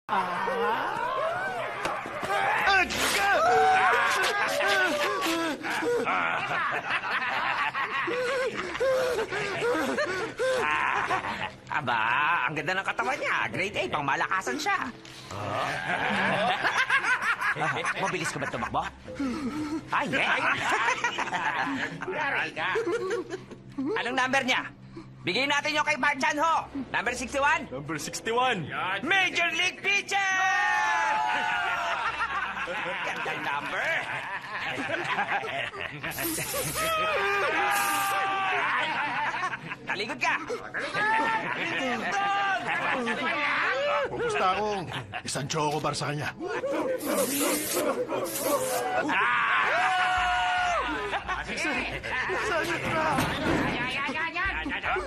Aba, ang ganda ng katawan niya. Grade A, pang malakasan siya. Mabilis ka ba tumakbo? Hindi. Anong number niya? Bigyan natin yung kay Bart Chanho. Number 61? Number 61. Major League Pitcher! Gandang number. Taligod ka. Pupusta akong isang chocobar sa kanya.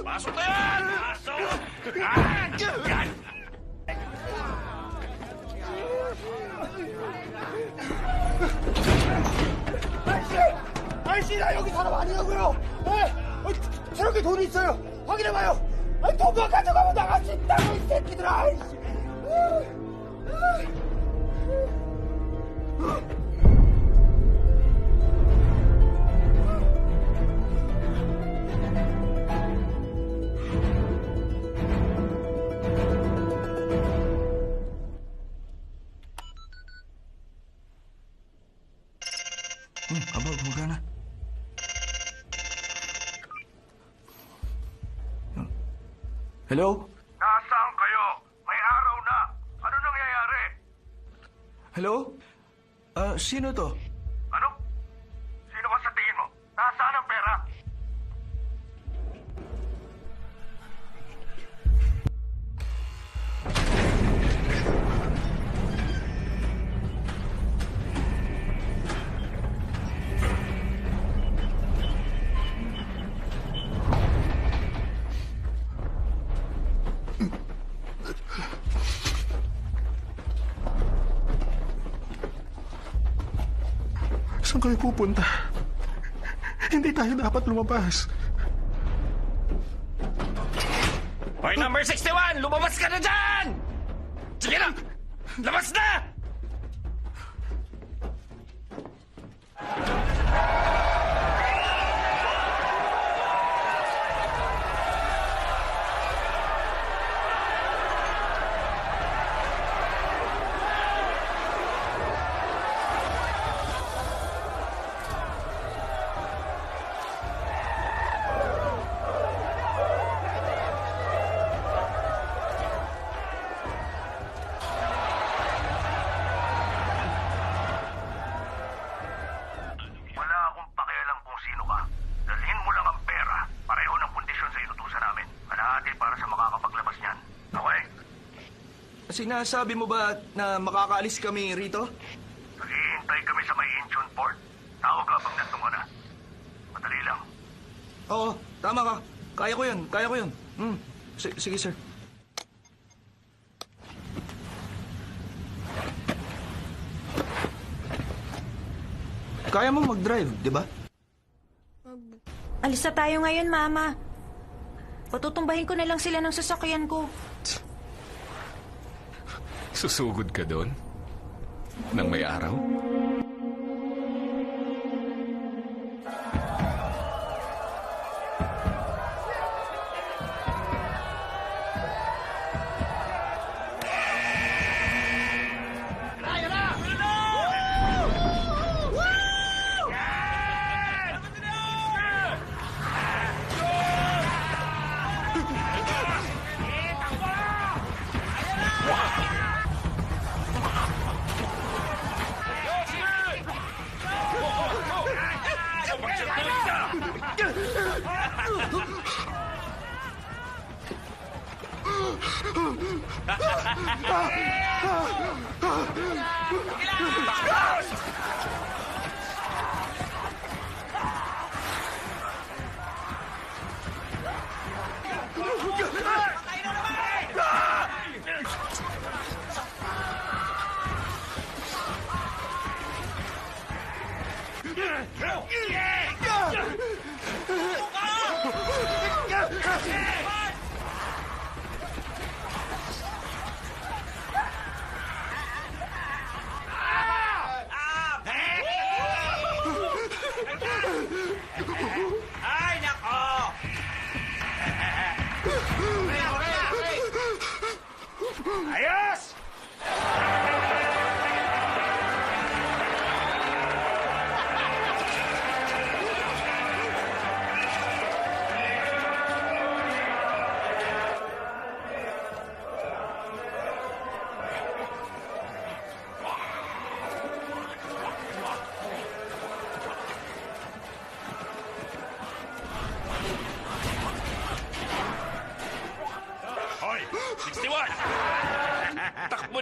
Pasok na yan! Pasok! 아저씨 나 여기 사람 아니라고요. 저렇게 돈이 있어요. 확인해봐요. 돈만 가져가면 나갈 수 있다고 이 새끼들아. 아이씨. Aba, gumagana. Hello? Nasaan kayo? May araw na. Ano nangyayari? Hello? Sino to? Ano? Sino ka sa tingin mo? Nasaan ang pera? Saan kayo pupunta? Hindi tayo dapat lumabas. Hoy, number 61! Lumabas ka na dyan! Sige na! Labas na! Wala akong pakialam kung sino ka. Dalhin mo lang ang pera. Pareho ng kondisyon sa inutusan namin. Kalahati para sa makakapaglabas niyan. Okay? Sinasabi mo ba na makakaalis kami rito? Naghihintay kami sa may Incheon Port. Tawag ka pag nandun ka na. Madali lang. Oo, tama ka. Kaya ko yun, kaya ko yun. Sige, sir. Kaya mo mag-drive, di ba? Alis na tayo ngayon, Mama. Patutumbahin ko na lang sila ng sasakyan ko. Susugod ka doon? Nang may araw?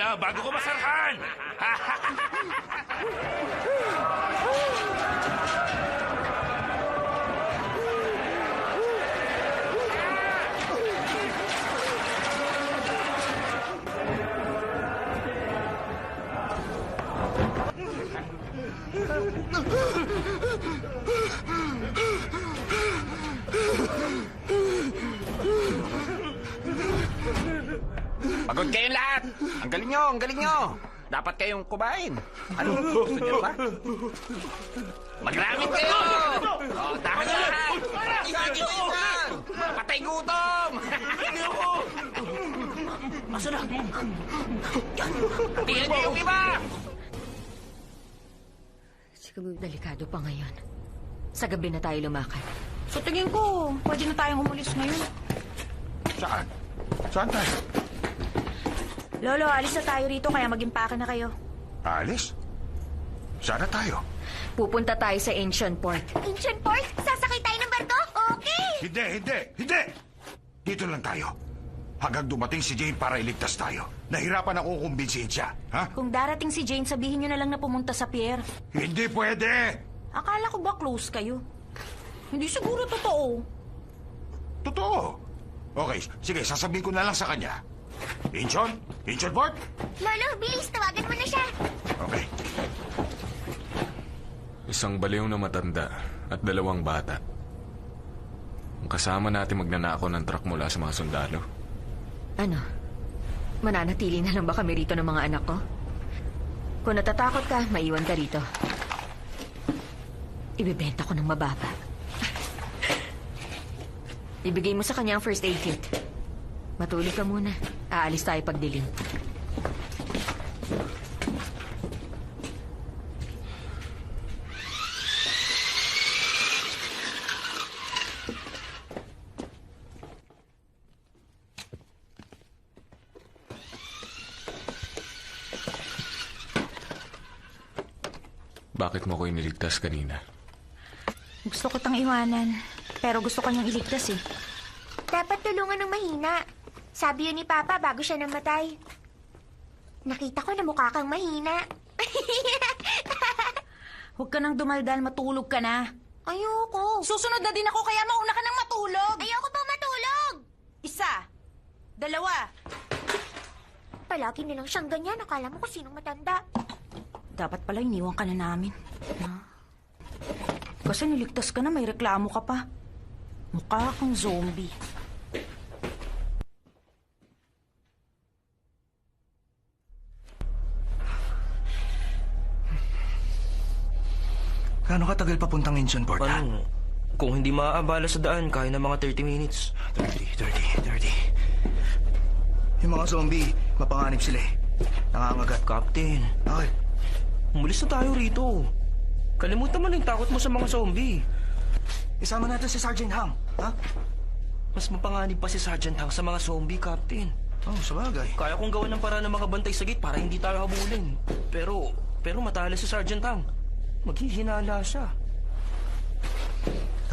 na bago ko masarhan! Pagod kayong lahat! Ang galing nyo, ang galing nyo! Dapat kayong kumain. Ano? Gusto nyo ba? Magramit kayo! O, dahan na lahat! Isagin na yan! Patay gutom! Asa na? Tingnan nyo yung iba! Siguro delikado pa ngayon. Sa gabi na tayo lumakad. Sa tingin ko, pwede na tayong umulis ngayon. Saan? Saan tayo? Lolo, alis na tayo rito kaya mag-impake na kayo. Alis? Saan na tayo? Pupunta tayo sa Ancient Port. Ancient Port? Sasakay tayo ng barko? Okay! Hindi! Dito lang tayo. Hanggang dumating si Jane para iligtas tayo. Nahirapan akong kumbinsihin siya. Ha? Kung darating si Jane, sabihin niyo na lang na pumunta sa pier. Hindi pwede! Akala ko ba close kayo? Hindi siguro totoo. Totoo. Okay, sige, sasabihin ko na lang sa kanya. Inchon? Inchon Port? Lolo, bilis, tawagan mo na siya. Okay. Isang baliw na matanda at 2 bata. Ang kasama natin magnanakaw ng truck mula sa mga sundalo. Ano? Mananatili na lang ba kami rito ng mga anak ko? Kung natatakot ka, maiwan ka rito. Ibebenta ko ng mababa. Ibigay mo sa kanya ang first aid kit. Matulog ka muna. Aalis tayo pagdilim. Bakit mo ko iniligtas kanina? Gusto ko tang iwanan. Pero gusto ko niyang iligtas eh. Dapat tulungan ng mahina. Sabi yun ni Papa bago siya namatay. Nakita ko na mukha kang mahina. Huwag ka nang dumaldal, matulog ka na. Ayoko. Susunod na din ako kaya mauna ka nang matulog. Ayoko pa matulog. 1, 2. Palagi nilang siyang ganyan. Akala mo kung sinong matanda. Dapat pala iniwan ka na namin. Kasi niligtas ka na, may reklamo ka pa. Mukha kang zombie. Gaano katagal papuntang Incheon Port, ha? Paano? Kung hindi maaabala sa daan, kaya na mga 30 minutes. 30. Yung mga zombie, mapanganib sila eh. Nangangagat. Captain, Bakit? umalis na tayo rito. Kalimutan mo na yung takot mo sa mga zombie. Isama natin si Sergeant Hang, ha? Mas mapanganib pa si Sergeant Hang sa mga zombie, Captain. Oh, sabagay. Kaya kong gawan ng paraan na makabantay sa gate para hindi tayo habulin. Pero matalo si Sergeant Hang. Maghihinala siya.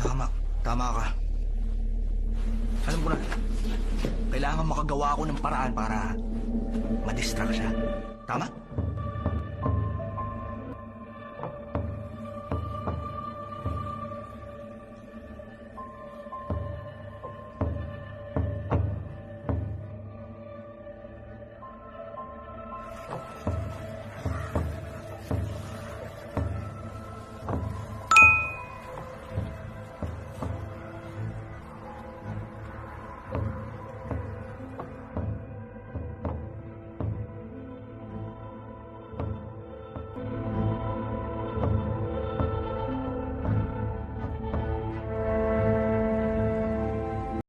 Tama ka. Alam ko na, kailangan makagawa ako ng paraan para madistract siya. Tama?